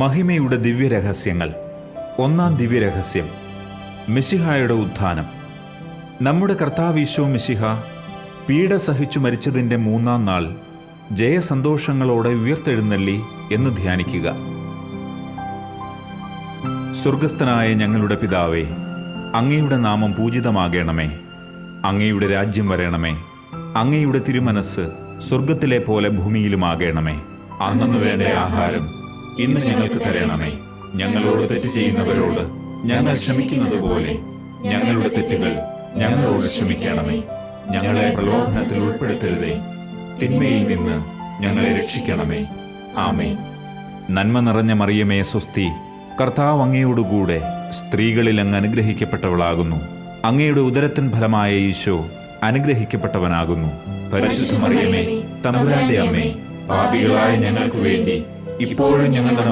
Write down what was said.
മഹിമയുടെ ദിവ്യരഹസ്യങ്ങൾ. ഒന്നാം ദിവ്യരഹസ്യം, മിശിഹായുടെ ഉത്ഥാനം. നമ്മുടെ കർത്താവ് ഈശോ മിശിഹ പീഡ സഹിച്ചു മരിച്ചതിൻ്റെ 3-ാം നാൾ ജയസന്തോഷങ്ങളോടെ ഉയർത്തെഴുന്നള്ളി എന്ന് ധ്യാനിക്കുക. സ്വർഗസ്ഥനായ ഞങ്ങളുടെ പിതാവേ, അങ്ങയുടെ നാമം പൂജിതമാകണമേ. അങ്ങയുടെ രാജ്യം വരണമേ. അങ്ങയുടെ തിരുമനസ് സ്വർഗത്തിലെ പോലെ ഭൂമിയിലുമാകണമേ. അന്നു വേണ്ട ആഹാരം ഇന്ന് ഞങ്ങൾക്ക് തരണമേ. ഞങ്ങളോട് തെറ്റ് ചെയ്യുന്നവരോട് ഞങ്ങൾ ക്ഷമിക്കുന്നത് പോലെ ഞങ്ങളുടെ തെറ്റുകൾ ഞങ്ങളോട് ക്ഷമിക്കണമേ. ഞങ്ങളെ പ്രലോഭനത്തിൽ ഉൾപ്പെടുത്തരുതേ, തിന്മയിൽ നിന്ന് ഞങ്ങളെ രക്ഷിക്കണമേ. ആമേൻ. നന്മ നിറഞ്ഞ മറിയമേ സ്വസ്തി, കർത്താവ് അങ്ങയോടുകൂടെ സ്ത്രീകളിൽ അങ്ങ് അനുഗ്രഹിക്കപ്പെട്ടവളാകുന്നു. അങ്ങയുടെ ഉദരത്തിൻ ഫലമായ ഈശോ അനുഗ്രഹിക്കപ്പെട്ടവനാകുന്നു. പരിശുദ്ധ മറിയമേ, തമ്പുരാന്റെ അമ്മേ, പാപികളായ ഞങ്ങൾക്ക് വേണ്ടി ഇപ്പോഴും ഞങ്ങളുടെ